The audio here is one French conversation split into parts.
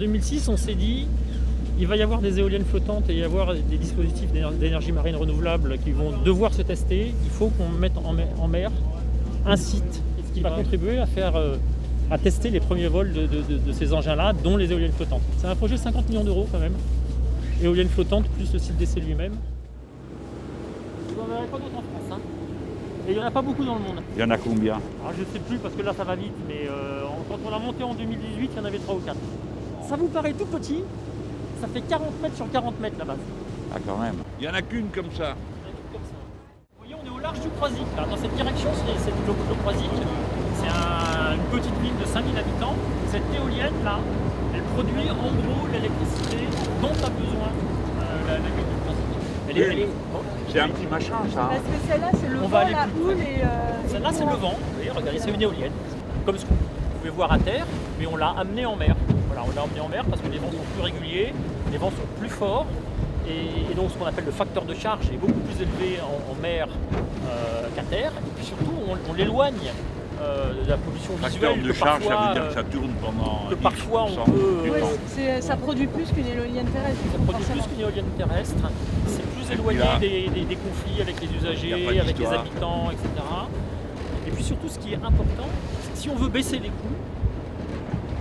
2006, on s'est dit il va y avoir des éoliennes flottantes et y avoir des dispositifs d'énergie marine renouvelable qui vont devoir se tester. Il faut qu'on mette en mer un site qui va contribuer à tester les premiers vols de ces engins-là, dont les éoliennes flottantes. C'est un projet de 50 millions d'euros quand même. Éoliennes flottantes plus le site d'essai lui-même. Vous n'en verrez pas d'autres en France. Hein. Et il n'y en a pas beaucoup dans le monde. Il y en a combien? Je ne sais plus parce que là ça va vite, mais quand on a monté en 2018, il y en avait 3 ou 4. Ça vous paraît tout petit, ça fait 40 mètres sur 40 mètres la base. Ah quand même. Il n'y en a qu'une comme ça. Vous voyez, on est au large du Croisic. Là. Dans cette direction, c'est le Croisic. C'est une petite ville de 5000 habitants. Cette éolienne là, elle produit en gros l'électricité dont a besoin la ville du Croisic. C'est un petit machin ça. Parce que celle-là, c'est le vent, la houle et... Celle-là, c'est le vent. Vous voyez, regardez, c'est une éolienne. Comme ce que vous pouvez voir à terre, mais on l'a amenée en mer. Voilà, on l'a amenée en mer parce que les vents sont plus réguliers, les vents sont plus forts. Et donc ce qu'on appelle le facteur de charge est beaucoup plus élevé en mer qu'à terre. Et puis surtout, on l'éloigne de la pollution visuelle. Facteur de charge, ça veut dire que ça tourne pendant. Que parfois on peut. Ça produit plus qu'une éolienne terrestre. Ça produit plus qu'une éolienne terrestre. C'est plus éloigné des conflits avec les usagers, avec les habitants, etc. Et puis surtout, ce qui est important, c'est que si on veut baisser les coûts,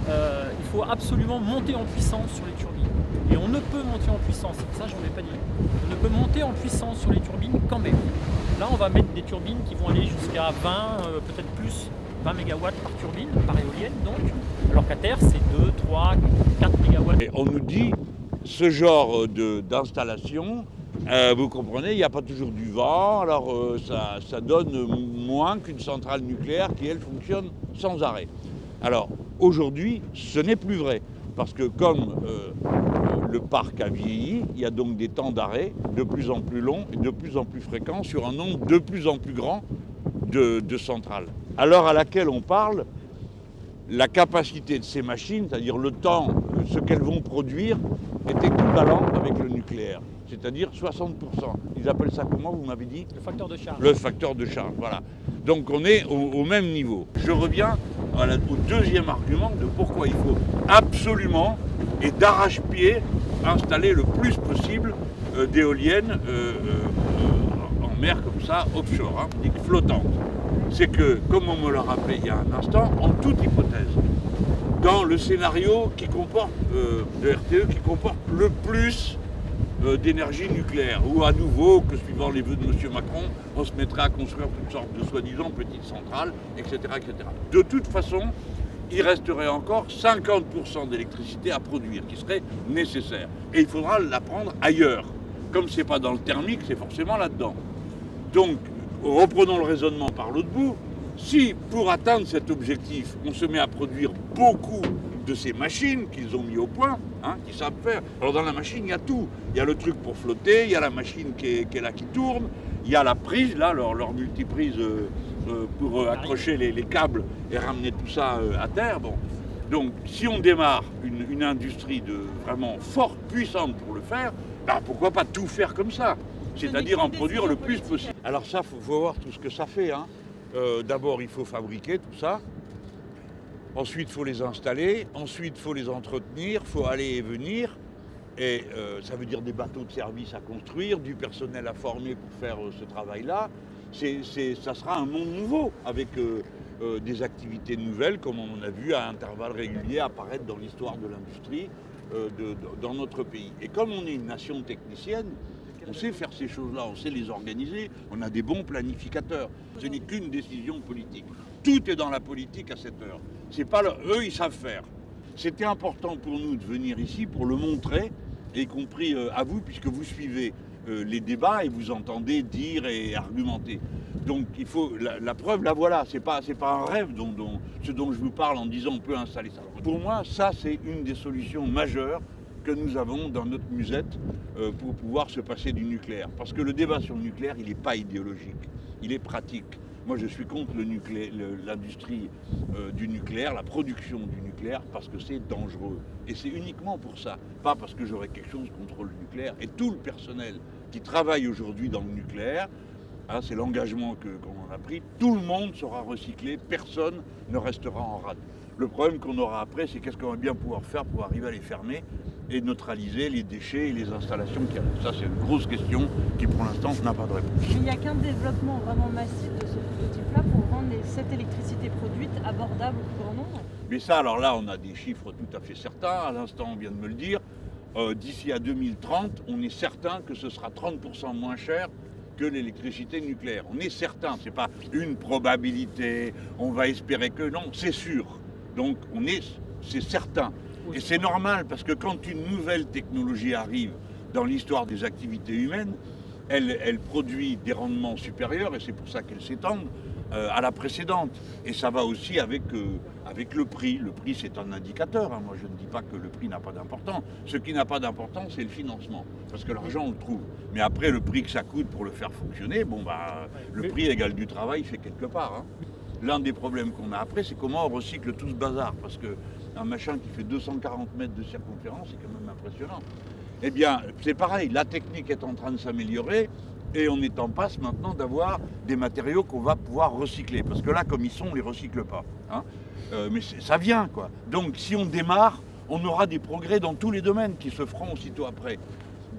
il faut absolument monter en puissance sur les turbines. Et on ne peut monter en puissance, ça je ne l'ai pas dit, on ne peut monter en puissance sur les turbines qu'en mer. Là on va mettre des turbines qui vont aller jusqu'à 20, peut-être plus, 20 MW par turbine, par éolienne donc, alors qu'à terre c'est 2, 3, 4 MW. Et on nous dit, ce genre d'installation, vous comprenez, il n'y a pas toujours du vent, alors ça donne moins qu'une centrale nucléaire qui elle fonctionne sans arrêt. Alors aujourd'hui ce n'est plus vrai. Parce que comme le parc a vieilli, il y a donc des temps d'arrêt de plus en plus longs et de plus en plus fréquents sur un nombre de plus en plus grand de centrales. À l'heure à laquelle on parle, la capacité de ces machines, c'est-à-dire le temps, ce qu'elles vont produire, est équivalent avec le nucléaire, c'est-à-dire 60%. Ils appellent ça comment, vous m'avez dit? Le facteur de charge. Le facteur de charge, voilà. Donc on est au même niveau. Je reviens au deuxième argument de pourquoi il faut absolument et d'arrache-pied installer le plus possible d'éoliennes en mer comme ça, offshore, flottantes. C'est que, comme on me l'a rappelé il y a un instant, en toute hypothèse, dans le scénario qui comporte, de RTE qui comporte le plus d'énergie nucléaire, ou à nouveau, que suivant les vœux de M. Macron, on se mettrait à construire toutes sortes de soi-disant petites centrales, etc., etc. De toute façon, il resterait encore 50% d'électricité à produire, qui serait nécessaire. Et il faudra la prendre ailleurs. Comme ce n'est pas dans le thermique, c'est forcément là-dedans. Donc, reprenons le raisonnement par l'autre bout. Si, pour atteindre cet objectif, on se met à produire beaucoup de ces machines qu'ils ont mis au point, qu'ils savent faire. Alors dans la machine, il y a tout. Il y a le truc pour flotter, il y a la machine qui est là, qui tourne, il y a la prise, là, leur multiprise pour accrocher les câbles et ramener tout ça à terre. Bon. Donc si on démarre une industrie vraiment forte, puissante pour le faire, pourquoi pas tout faire comme ça? C'est-à-dire en produire le plus possible. Alors ça, il faut voir tout ce que ça fait. D'abord, il faut fabriquer tout ça. Ensuite, il faut les installer. Ensuite, il faut les entretenir. Il faut aller et venir. Et ça veut dire des bateaux de service à construire, du personnel à former pour faire ce travail-là. Ça sera un monde nouveau avec des activités nouvelles, comme on en a vu à intervalles réguliers apparaître dans l'histoire de l'industrie dans notre pays. Et comme on est une nation technicienne, on sait faire ces choses-là, on sait les organiser, on a des bons planificateurs. Ce n'est qu'une décision politique. Tout est dans la politique à cette heure. C'est pas eux, ils savent faire. C'était important pour nous de venir ici pour le montrer, y compris à vous, puisque vous suivez les débats et vous entendez dire et argumenter. Donc il faut la preuve, la voilà. C'est pas un rêve ce dont je vous parle en disant on peut installer ça. Pour moi, ça c'est une des solutions majeures que nous avons dans notre musette pour pouvoir se passer du nucléaire. Parce que le débat sur le nucléaire, il n'est pas idéologique, il est pratique. Moi, je suis contre l'industrie du nucléaire, la production du nucléaire, parce que c'est dangereux. Et c'est uniquement pour ça, pas parce que j'aurais quelque chose contre le nucléaire. Et tout le personnel qui travaille aujourd'hui dans le nucléaire, c'est l'engagement qu'on a pris, tout le monde sera recyclé, personne ne restera en rade. Le problème qu'on aura après, c'est qu'est-ce qu'on va bien pouvoir faire pour arriver à les fermer et neutraliser les déchets et les installations qu'il y a. Ça, c'est une grosse question qui, pour l'instant, n'a pas de réponse. Mais il n'y a qu'un développement vraiment massif de ce prototype-là pour rendre cette électricité produite abordable au plus grand nombre. Mais ça, alors là, on a des chiffres tout à fait certains. À l'instant, on vient de me le dire. D'ici à 2030, on est certain que ce sera 30% moins cher que l'électricité nucléaire. On est certain, c'est pas une probabilité, on va espérer que non, c'est sûr. Donc c'est certain. Et c'est normal parce que quand une nouvelle technologie arrive dans l'histoire des activités humaines, elle produit des rendements supérieurs et c'est pour ça qu'elle s'étend à la précédente. Et ça va aussi avec le prix. Le prix, c'est un indicateur. Hein. Moi, je ne dis pas que le prix n'a pas d'importance. Ce qui n'a pas d'importance, c'est le financement. Parce que l'argent, on le trouve. Mais après, le prix que ça coûte pour le faire fonctionner, le prix égal du travail fait quelque part. Hein. L'un des problèmes qu'on a après, c'est comment on recycle tout ce bazar. Parce qu'un machin qui fait 240 mètres de circonférence, c'est quand même impressionnant. Eh bien, c'est pareil. La technique est en train de s'améliorer. Et on est en passe maintenant d'avoir des matériaux qu'on va pouvoir recycler. Parce que là, comme ils sont, on ne les recycle pas. Hein. Mais ça vient, quoi. Donc, si on démarre, on aura des progrès dans tous les domaines qui se feront aussitôt après.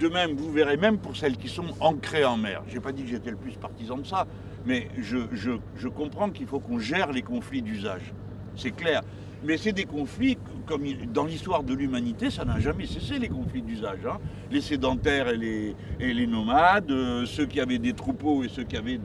De même, vous verrez, même pour celles qui sont ancrées en mer. Je n'ai pas dit que j'étais le plus partisan de ça, mais je comprends qu'il faut qu'on gère les conflits d'usage. C'est clair. Mais c'est des conflits, comme dans l'histoire de l'humanité, ça n'a jamais cessé, les conflits d'usage. Hein. Les sédentaires et les nomades, ceux qui avaient des troupeaux et ceux qui avaient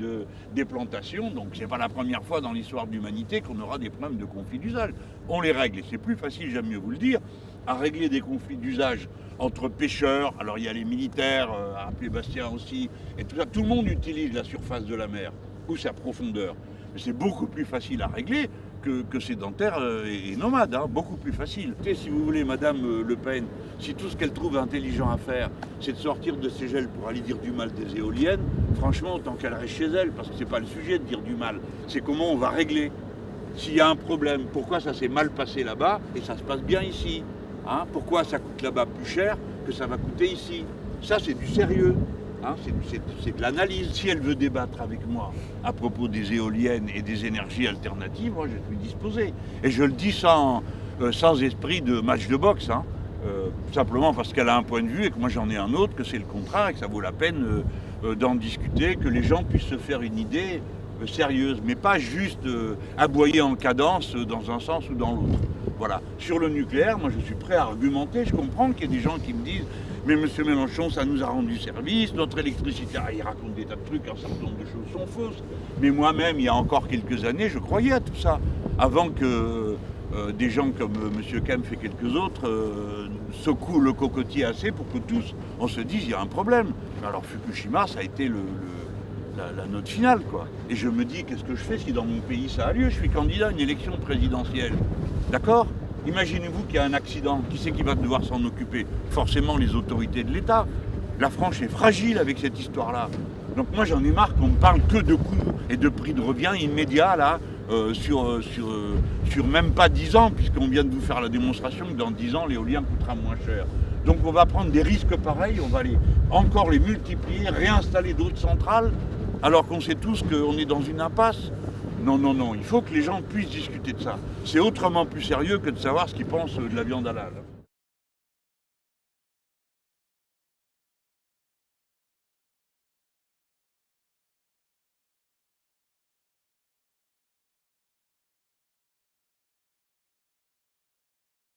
des plantations. Donc c'est pas la première fois dans l'histoire de l'humanité qu'on aura des problèmes de conflits d'usage. On les règle, et c'est plus facile, j'aime mieux vous le dire, à régler des conflits d'usage entre pêcheurs. Alors il y a les militaires, appelés Bastien aussi, et tout ça. Tout le monde utilise la surface de la mer, ou sa profondeur. Mais c'est beaucoup plus facile à régler que sédentaire et nomade, hein, beaucoup plus facile. Et si vous voulez, Madame Le Pen, si tout ce qu'elle trouve intelligent à faire, c'est de sortir de ses gels pour aller dire du mal des éoliennes, franchement, autant qu'elle reste chez elle, parce que c'est pas le sujet de dire du mal, c'est comment on va régler. S'il y a un problème, pourquoi ça s'est mal passé là-bas et ça se passe bien ici, hein? Pourquoi ça coûte là-bas plus cher que ça va coûter ici? Ça, c'est du sérieux. Hein, c'est de l'analyse. Si elle veut débattre avec moi à propos des éoliennes et des énergies alternatives, moi je suis disposé. Et je le dis sans esprit de match de boxe, hein, simplement parce qu'elle a un point de vue et que moi j'en ai un autre, que c'est le contraire et que ça vaut la peine d'en discuter, que les gens puissent se faire une idée sérieuse, mais pas juste aboyer en cadence dans un sens ou dans l'autre. Voilà. Sur le nucléaire, moi je suis prêt à argumenter. Je comprends qu'il y ait des gens qui me disent « Mais monsieur Mélenchon, ça nous a rendu service, notre électricité... » Il raconte des tas de trucs, un certain nombre de choses sont fausses. Mais moi-même, il y a encore quelques années, je croyais à tout ça. Avant que des gens comme monsieur Kempf et quelques autres secouent le cocotier assez pour que tous, on se dise « Il y a un problème ». Alors Fukushima, ça a été la note finale, quoi. Et je me dis, qu'est-ce que je fais si dans mon pays ça a lieu? Je suis candidat à une élection présidentielle. D'accord? Imaginez-vous qu'il y a un accident. Qui c'est qui va devoir s'en occuper? Forcément les autorités de l'État. La France est fragile avec cette histoire-là. Donc moi j'en ai marre qu'on ne parle que de coûts et de prix de revient immédiat là, sur même pas 10 ans, puisqu'on vient de vous faire la démonstration que dans 10 ans l'éolien coûtera moins cher. Donc on va prendre des risques pareils, on va encore les multiplier, réinstaller d'autres centrales, alors qu'on sait tous qu'on est dans une impasse. Non, il faut que les gens puissent discuter de ça. C'est autrement plus sérieux que de savoir ce qu'ils pensent de la viande halal.